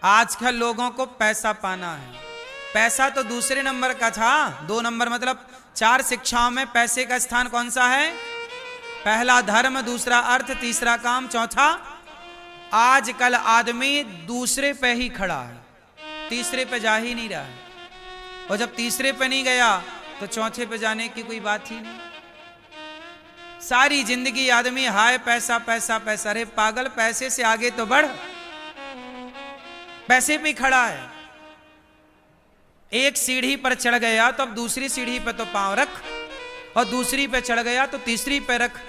आजकल लोगों को पैसा पाना है। पैसा तो दूसरे नंबर का था, 2 नंबर मतलब 4 शिक्षाओं में पैसे का स्थान कौन सा है? पहला धर्म, दूसरा अर्थ, तीसरा काम, चौथा। आजकल आदमी दूसरे पे ही खड़ा है, तीसरे पे जा ही नहीं रहा है। और जब तीसरे पे नहीं गया तो चौथे पे जाने की कोई बात ही नहीं। सारी जिंदगी आदमी हाय पैसा पैसा पैसा। अरे पागल, पैसे से आगे तो बढ़, पैसे पे खड़ा है। एक सीढ़ी पर चढ़ गया तो अब दूसरी सीढ़ी पे तो पांव रख, और दूसरी पे चढ़ गया तो तीसरी पे रख।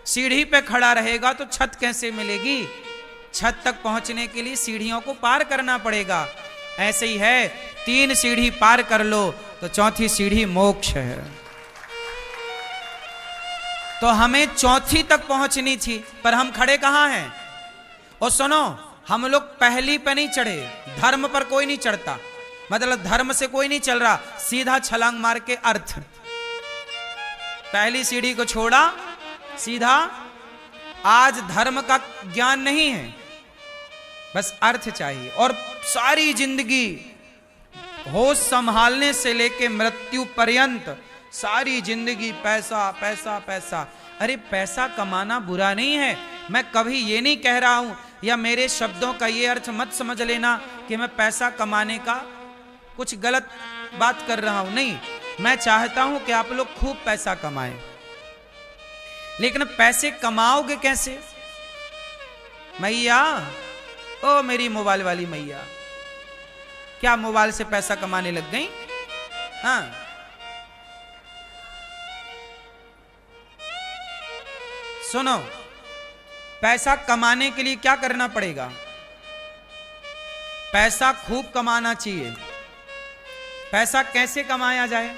सीढ़ी पे खड़ा रहेगा तो छत कैसे मिलेगी? छत तक पहुंचने के लिए सीढ़ियों को पार करना पड़ेगा। ऐसे ही है, 3 सीढ़ी पार कर लो तो चौथी सीढ़ी मोक्ष है। तो हमें चौथी तक पहुंचनी थी, पर हम खड़े कहां हैं? और सुनो, हम लोग पहली पे नहीं चढ़े। धर्म पर कोई नहीं चढ़ता, मतलब धर्म से कोई नहीं चल रहा, सीधा छलांग मार के अर्थ। पहली सीढ़ी को छोड़ा, सीधा। आज धर्म का ज्ञान नहीं है, बस अर्थ चाहिए। और सारी जिंदगी होश संभालने से लेके मृत्यु पर्यंत सारी जिंदगी पैसा पैसा पैसा। अरे पैसा कमाना बुरा नहीं है, मैं कभी ये नहीं कह रहा हूं, या मेरे शब्दों का ये अर्थ मत समझ लेना कि मैं पैसा कमाने का कुछ गलत बात कर रहा हूं। नहीं, मैं चाहता हूं कि आप लोग खूब पैसा कमाएं, लेकिन पैसे कमाओगे कैसे? मैया, ओ मेरी मोबाइल वाली मैया, क्या मोबाइल से पैसा कमाने लग गई? हाँ, सुनो, पैसा कमाने के लिए क्या करना पड़ेगा? पैसा खूब कमाना चाहिए। पैसा कैसे कमाया जाए?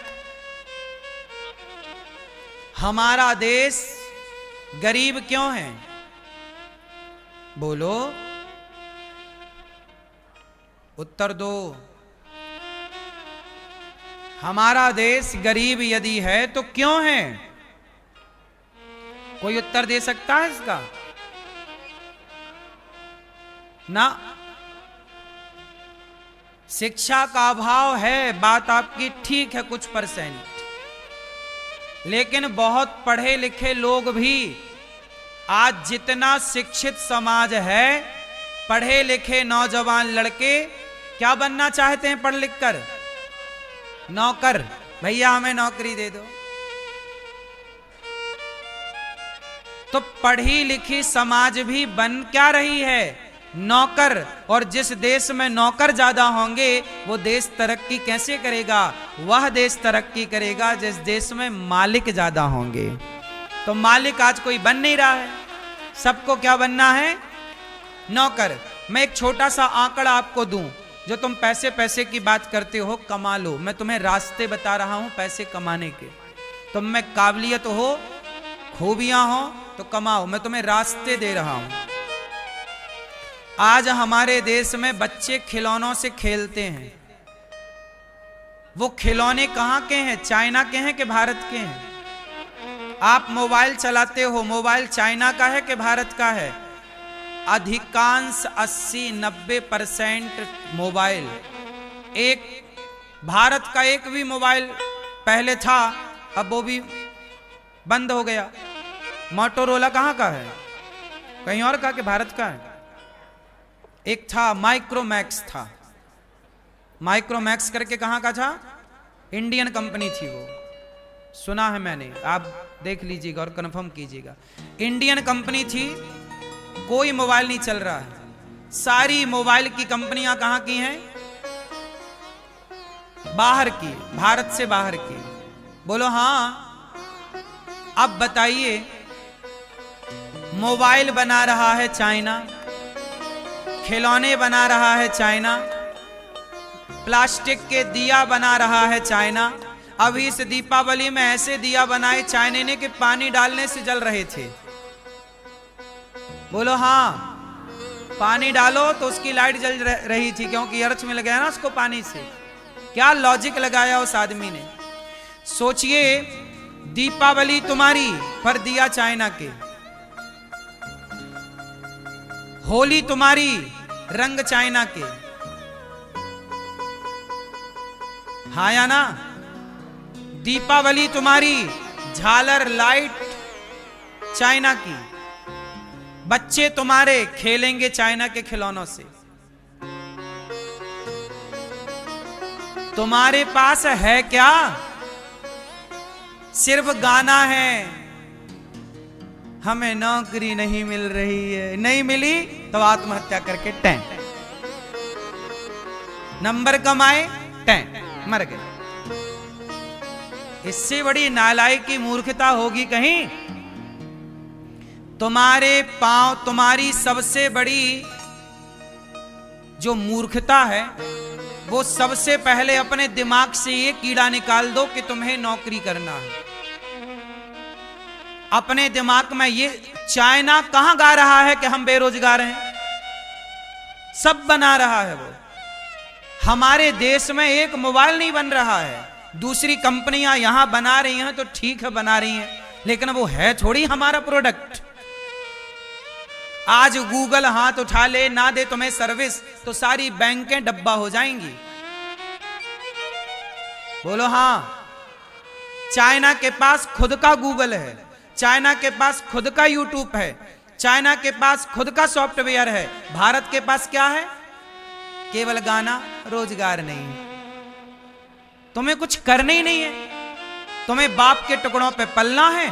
हमारा देश गरीब क्यों है? बोलो, उत्तर दो। हमारा देश गरीब यदि है तो क्यों है? कोई उत्तर दे सकता है इसका? ना। शिक्षा का अभाव है, बात आपकी ठीक है कुछ %, लेकिन बहुत पढ़े लिखे लोग भी, आज जितना शिक्षित समाज है, पढ़े लिखे नौजवान लड़के क्या बनना चाहते हैं पढ़ लिख कर? नौकर। भैया हमें नौकरी दे दो। तो पढ़ी लिखी समाज भी बन क्या रही है? नौकर। और जिस देश में नौकर ज्यादा होंगे वो देश तरक्की कैसे करेगा? वह देश तरक्की करेगा जिस देश में मालिक ज्यादा होंगे। तो मालिक आज कोई बन नहीं रहा है, सबको क्या बनना है? नौकर। मैं एक छोटा सा आंकड़ा आपको दूं, जो तुम पैसे पैसे की बात करते हो, कमा लो। मैं तुम्हें रास्ते बता रहा हूं पैसे कमाने के। तुम में काबिलियत हो, खूबियां हो तो कमाओ, मैं तुम्हें रास्ते दे रहा हूं। आज हमारे देश में बच्चे खिलौनों से खेलते हैं। वो खिलौने कहां के हैं? चाइना के हैं कि भारत के हैं? आप मोबाइल चलाते हो, मोबाइल चाइना का है कि भारत का है? अधिकांश 80-90% मोबाइल, एक भारत का एक भी मोबाइल पहले था, अब वो भी बंद हो गया। मोटोरोला कहाँ का है? कहीं और का कि भारत का है? एक था माइक्रोमैक्स था, माइक्रोमैक्स करके कहाँ का था? इंडियन कंपनी थी वो, सुना है मैंने, आप देख लीजिएगा और कंफर्म कीजिएगा। इंडियन कंपनी थी, कोई मोबाइल नहीं चल रहा है। सारी मोबाइल की कंपनियां कहां की हैं? बाहर की, भारत से बाहर की। बोलो हाँ। अब बताइए, मोबाइल बना रहा है चाइना, खिलौने बना रहा है चाइना, प्लास्टिक के दिया बना रहा है चाइना। अभी इस दीपावली में ऐसे दिया बनाए चाइना ने कि पानी डालने से जल रहे थे। बोलो हाँ। पानी डालो तो उसकी लाइट जल रही थी, क्योंकि अर्थ मिल गया ना उसको पानी से। क्या लॉजिक लगाया उस आदमी ने। सोचिए, दीपावली तुम्हारी पर दिया चाइना के, होली तुम्हारी रंग चाइना के, हाँ या ना? दीपावली तुम्हारी झालर लाइट चाइना की, बच्चे तुम्हारे खेलेंगे चाइना के खिलौनों से। तुम्हारे पास है क्या? सिर्फ गाना है, हमें नौकरी नहीं मिल रही है, नहीं मिली तो आत्महत्या करके टैं, नंबर कमाए टैं, मर गए। इससे बड़ी नालायकी की मूर्खता होगी कहीं? तुम्हारे पांव, तुम्हारी सबसे बड़ी जो मूर्खता है वो सबसे पहले अपने दिमाग से ये कीड़ा निकाल दो कि तुम्हें नौकरी करना है। अपने दिमाग में ये, चाइना कहां गा रहा है कि हम बेरोजगार हैं? सब बना रहा है वो। हमारे देश में एक मोबाइल नहीं बन रहा है। दूसरी कंपनियां यहां बना रही हैं तो ठीक है बना रही हैं, लेकिन वो है थोड़ी हमारा प्रोडक्ट। आज गूगल हाथ उठा ले, ना दे तुम्हें सर्विस तो सारी बैंकें डब्बा हो जाएंगी। बोलो हां। चाइना के पास खुद का गूगल है, चाइना के पास खुद का यूट्यूब है, चाइना के पास खुद का सॉफ्टवेयर है। भारत के पास क्या है? केवल गाना, रोजगार नहीं है। तुम्हें कुछ करना ही नहीं है। तुम्हें बाप के टुकड़ों पे पलना है,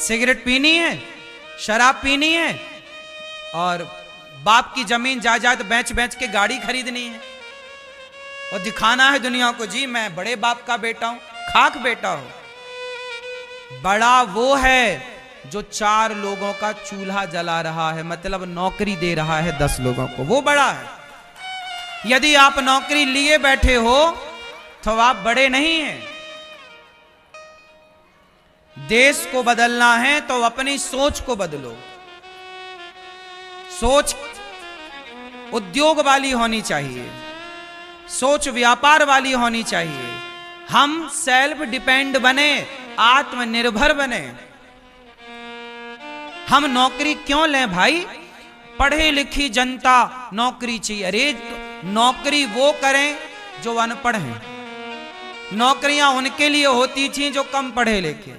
सिगरेट पीनी है, शराब पीनी है और बाप की जमीन जायदाद बेच बेच के गाड़ी खरीदनी है और दिखाना है दुनिया को, जी मैं बड़े बाप का बेटा हूं। खाक बेटा हो। बड़ा वो है जो 4 लोगों का चूल्हा जला रहा है, मतलब नौकरी दे रहा है 10 लोगों को, वो बड़ा है। यदि आप नौकरी लिए बैठे हो तो आप बड़े नहीं हैं। देश को बदलना है तो अपनी सोच को बदलो। सोच उद्योग वाली होनी चाहिए, सोच व्यापार वाली होनी चाहिए। हम सेल्फ डिपेंड बने, आत्मनिर्भर बने। हम नौकरी क्यों लें भाई? पढ़े लिखी जनता नौकरी चाहिए। अरे नौकरी वो करें जो अनपढ़ हैं। नौकरियां उनके लिए होती थी जो कम पढ़े लिखे।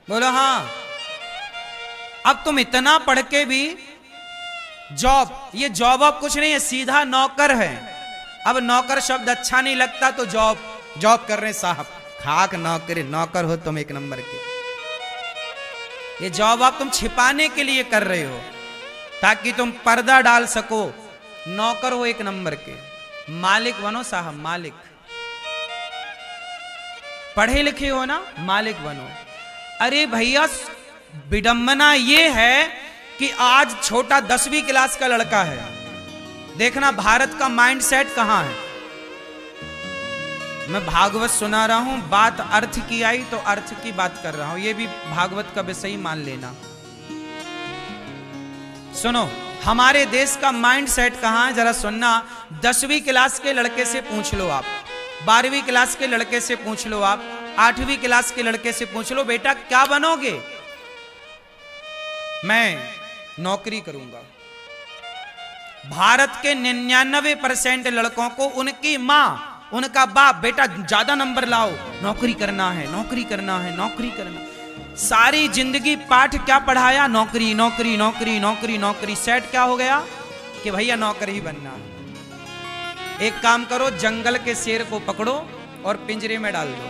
बोलो हाँ। अब तुम इतना पढ़ के भी जॉब, ये जॉब अब कुछ नहीं है, सीधा नौकर है। अब नौकर शब्द अच्छा नहीं लगता तो जॉब कर रहे साहब। खाक नौकरी, नौकर हो तुम एक नंबर के। ये जॉब आप तुम छिपाने के लिए कर रहे हो ताकि तुम पर्दा डाल सको। नौकर हो एक नंबर के, मालिक बनो साहब, मालिक। पढ़े लिखे हो ना, मालिक बनो। अरे भैया विडंबना ये है कि आज छोटा 10वीं क्लास का लड़का है। देखना भारत का माइंडसेट कहां है। मैं भागवत सुना रहा हूं, बात अर्थ की आई तो अर्थ की बात कर रहा हूं। ये भी भागवत का विषय ही मान लेना। सुनो हमारे देश का माइंडसेट कहां है, जरा सुनना। 10वीं क्लास के लड़के से पूछ लो आप, 12वीं क्लास के लड़के से पूछ लो आप, 8वीं क्लास के लड़के से पूछ लो, बेटा क्या बनोगे? मैं नौकरी करूंगा। भारत के 99% लड़कों को उनकी मां, उनका बाप, बेटा ज्यादा नंबर लाओ, नौकरी करना है, नौकरी करना है, नौकरी करना। सारी जिंदगी पाठ क्या पढ़ाया? नौकरी नौकरी नौकरी नौकरी नौकरी। सेट क्या हो गया कि भैया नौकर ही बनना है। एक काम करो, जंगल के शेर को पकड़ो और पिंजरे में डाल दो।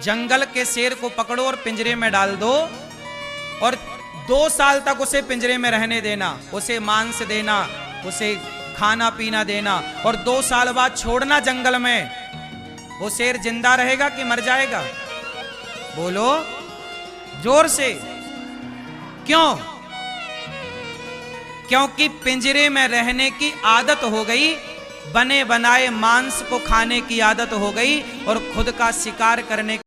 जंगल के शेर को पकड़ो और पिंजरे में डाल दो और 2 साल तक उसे पिंजरे में रहने देना, उसे मांस देना, उसे खाना पीना देना और 2 साल बाद छोड़ना जंगल में। वो शेर जिंदा रहेगा कि मर जाएगा? बोलो जोर से। क्यों? क्योंकि पिंजरे में रहने की आदत हो गई, बने बनाए मांस को खाने की आदत हो गई और खुद का शिकार करने